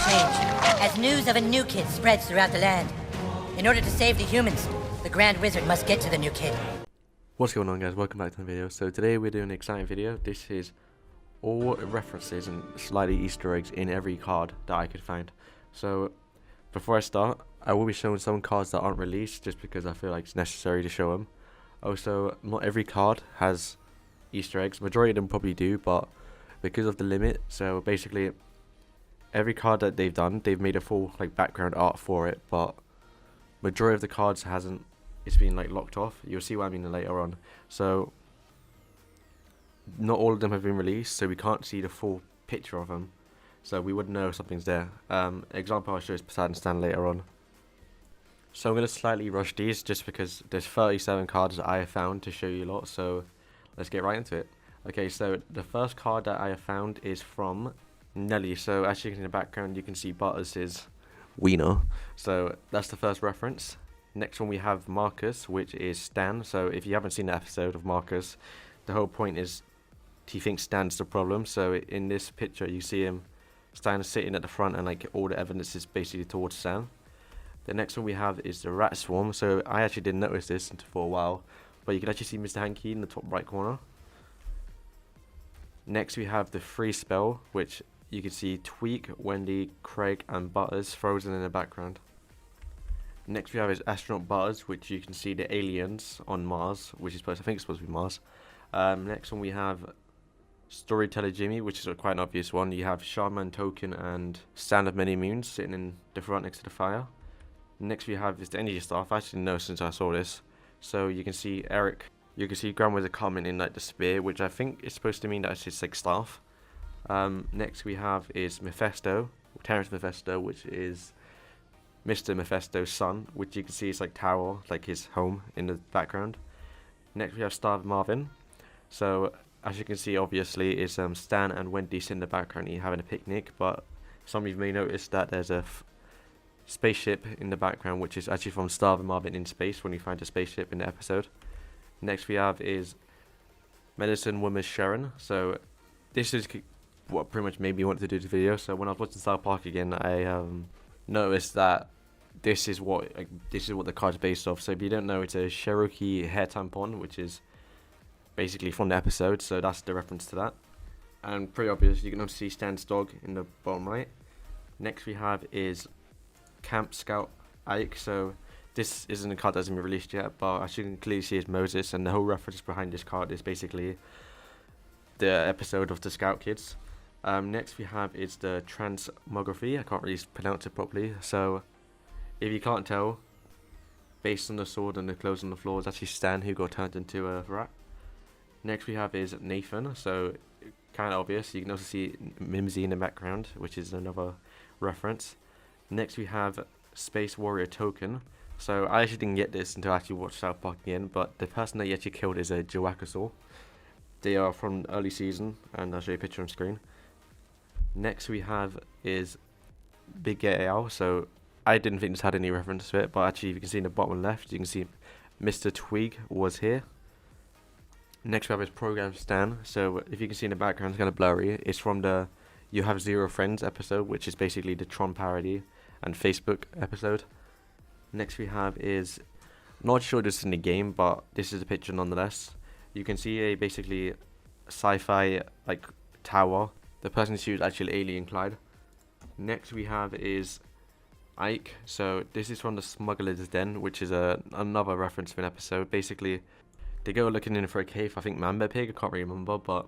change as news of a new kid spreads throughout the land. In order to save the humans, the Grand Wizard must get to the new kid. What's going on, guys? Welcome back to the video. So today we're doing an exciting video. This is all references and slightly Easter eggs in every card that I could find. So before I start, I will be showing some cards that aren't released just because I feel like it's necessary to show them. Also, not every card has Easter eggs. Majority of them probably do, but because of the limit, so basically every card that they've done, they've made a full like background art for it, but majority of the cards hasn't. It's been like locked off. You'll see what I mean later on. So not all of them have been released, so we can't see the full picture of them, so we wouldn't know if something's there. Example I'll show is Poseidon Stan later on. So I'm going to slightly rush these just because there's 37 cards that I have found to show you a lot, so let's get right into it. Okay, so the first card that I have found is from Nelly. So as you can see in the background, you can see Butters' wiener, so that's the first reference. Next one we have Marcus, which is Stan. So if you haven't seen the episode of Marcus, the whole point is he thinks Stan's the problem. So in this picture you see him, Stan sitting at the front, and like all the evidence is basically towards Stan. The next one we have is the Rat Swarm. So I actually didn't notice this for a while, but you can actually see Mr. Hanky in the top right corner. Next we have the Freeze spell, which you can see Tweak, Wendy, Craig and Butters frozen in the background. Next we have is Astronaut Butters, which you can see the aliens on Mars, which is supposed, I think it's supposed to be Mars. Next one we have Storyteller Jimmy, which is quite an obvious one. You have Shaman Token and Stand of Many Moons sitting in the front next to the fire. Next we have is the Energy Staff. I actually didn't know since I saw this. So you can see Eric, you can see Grand Wizard coming in like the spear, which I think is supposed to mean that it's his like staff. Next we have is Mephisto, Terrence Mephisto, which is Mr. Mephisto's son, which you can see is like tower, like his home in the background. Next we have Starved Marvin. So as you can see, obviously is Stan and Wendy in the background having a picnic, but some of you may notice that there's a spaceship in the background, which is actually from Starved Marvin in space when you find a spaceship in the episode. Next we have is Medicine Woman Sharon. So this is what pretty much made me want to do the video. So when I was watching South Park again, I noticed that this is what the card's based off. So if you don't know, it's a Cherokee hair tampon, which is basically from the episode, so that's the reference to that. And pretty obvious, you can also see Stan's dog in the bottom right. Next we have is Camp Scout Ike. So this isn't a card that hasn't been released yet, but as you can clearly see is Moses, and the whole reference behind this card is basically the episode of the Scout Kids. Next we have is the Transmography. I can't really pronounce it properly, so if you can't tell, based on the sword and the clothes on the floor, it's actually Stan who got turned into a rat. Next we have is Nathan, so kind of obvious. You can also see Mimsy in the background, which is another reference. Next we have Space Warrior Token. So I actually didn't get this until I actually watched South Park again, but the person that you actually killed is a Jawakasaur. They are from early season, and I'll show you a picture on screen. Next we have is Big Gay Owl. So I didn't think this had any reference to it, but actually if you can see in the bottom left, you can see Mr. Twig was here. Next we have is Program Stan. So if you can see in the background, it's kind of blurry. It's from the You Have Zero Friends episode, which is basically the Tron parody and Facebook episode. Next we have is, not sure this is in the game, but this is a picture nonetheless. You can see a basically sci-fi like tower. The person's shoe is actually Alien Clyde. Next we have is Ike. So this is from the Smuggler's Den, which is another reference to an episode. Basically they go looking in for a cave, I think Mamba Pig, I can't really remember, but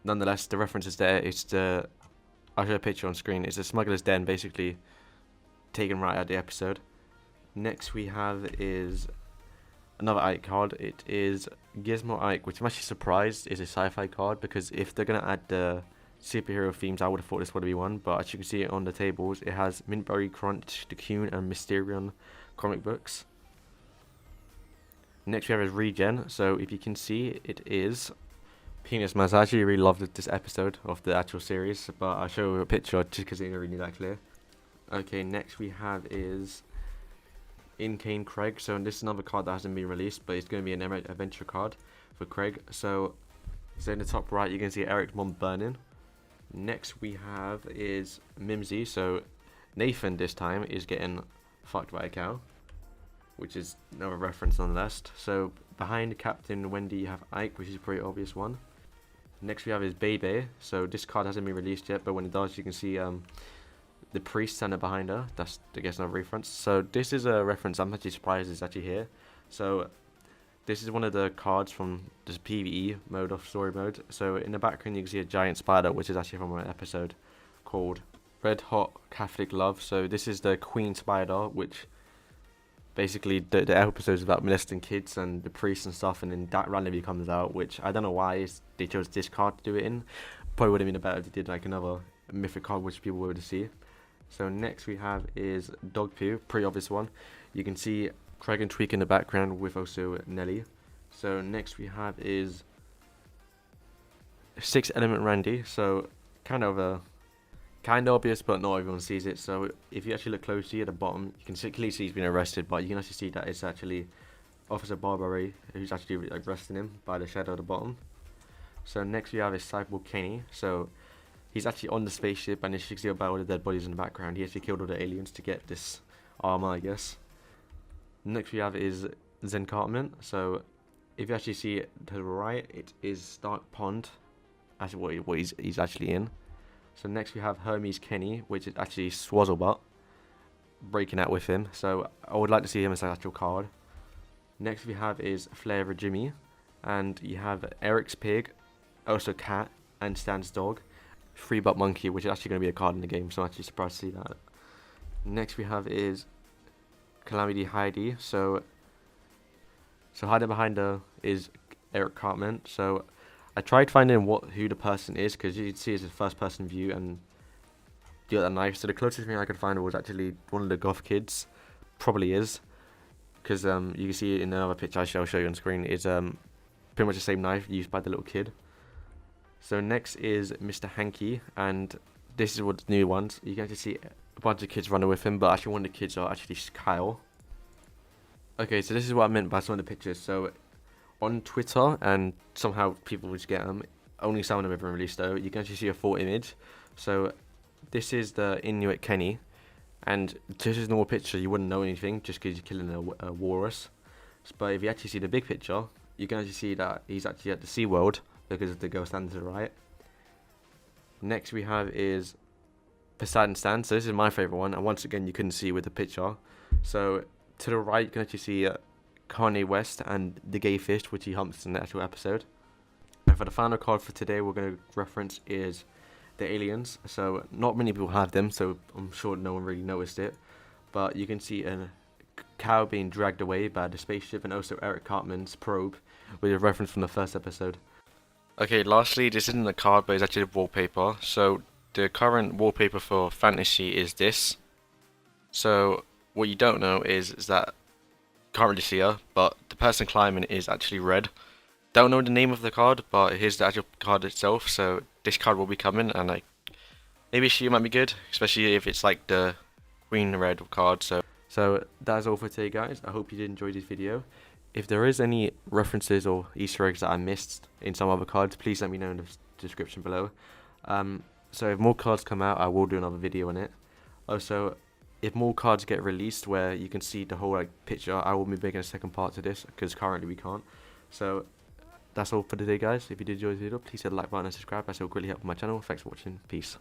nonetheless the reference is there. It's the, I'll show a picture on screen, it's the Smuggler's Den basically taken right out of the episode. Next we have is another Ike card. It is Gizmo Ike, which I'm actually surprised is a sci-fi card, because if they're going to add the superhero themes, I would have thought this would be one, but as you can see it on the tables, it has Mintberry Crunch, the Coon and Mysterion comic books. Next we have is Regen. So if you can see, it is Penis Man. I actually really loved this episode of the actual series, but I'll show you a picture just because it's not really that clear. Okay, next we have is Incane Craig. So this is another card that hasn't been released, but it's going to be an adventure card for Craig. So in the top right, you can see Eric's mom burning. Next we have is Mimsy. So Nathan this time is getting fucked by a cow, which is another reference nonetheless. So behind Captain Wendy you have Ike, which is a pretty obvious one. Next we have is Bebe. So this card hasn't been released yet, but when it does you can see the priest standing behind her. That's, I guess, another reference. So this is a reference I'm actually surprised is actually here. So this is one of the cards from this PvE mode of story mode. So in the background you can see a giant spider, which is actually from an episode called Red Hot Catholic Love. So this is the queen spider, which basically the episode is about molesting kids and the priests and stuff, and then that randomly comes out, which I don't know why they chose this card to do it in. Probably would have been better if they did like another mythic card which people were able to see. So next we have is Dog Pew, pretty obvious one. You can see Craig and Tweak in the background with also Nelly. So next we have is 6 Element Randy. So kind of obvious, but not everyone sees it. So if you actually look closely at the bottom, you can clearly see he's been arrested, but you can actually see that it's actually Officer Barbary who's actually arresting him by the shadow at the bottom. So next we have is Cyborg Kenny. So he's actually on the spaceship, and as you can see about all the dead bodies in the background, he actually killed all the aliens to get this armor, I guess. Next we have is Zen Cartman. So if you actually see it to the right, it is Stark Pond, actually what he's actually in. So next we have Hermes Kenny, which is actually Swazzlebutt breaking out with him. So I would like to see him as an actual card. Next we have is Flavor Jimmy, and you have Eric's Pig, also Cat, and Stan's Dog. 3-Butt Monkey, which is actually going to be a card in the game, so I'm actually surprised to see that. Next we have is Calamity Heidi. So hiding behind her is Eric Cartman. So I tried finding who the person is, because you can see it's a first person view and you got that knife. So the closest thing I could find was actually one of the goth kids. Probably is, because you can see in another picture I'll show you on screen is pretty much the same knife used by the little kid. So next is Mr. Hanky, and this is what the new ones. You can actually see a bunch of kids running with him, but actually one of the kids are actually Kyle. Okay, so this is what I meant by some of the pictures. So on Twitter, and somehow people just get them, only some of them have been released though, you can actually see a full image. So this is the Inuit Kenny, and this is a normal picture, you wouldn't know anything just because you're killing a walrus. But if you actually see the big picture, you can actually see that he's actually at the SeaWorld because of the girl standing to the right. Next we have is Poseidon Stan. So this is my favourite one, and once again you couldn't see with the picture. So to the right you can actually see Kanye West and the gay fish, which he humps in the actual episode. And for the final card for today we're going to reference is the aliens. So not many people have them, so I'm sure no one really noticed it, but you can see a cow being dragged away by the spaceship, and also Eric Cartman's probe with a reference from the first episode. Okay, lastly, this isn't a card, but it's actually a wallpaper. So the current wallpaper for Fantasy is this. So what you don't know is that can't really see her, but the person climbing is actually red. Don't know the name of the card, but here's the actual card itself. So this card will be coming, and maybe she might be good, especially if it's like the green red card. So that's all for today, guys. I hope you did enjoy this video. If there is any references or Easter eggs that I missed in some other cards, please let me know in the description below. So if more cards come out, I will do another video on it. Also, if more cards get released where you can see the whole picture, I will be making a second part to this, because currently we can't. So that's all for today, guys. If you did enjoy the video, please hit the like button and subscribe, as it will greatly help my channel. Thanks for watching. Peace.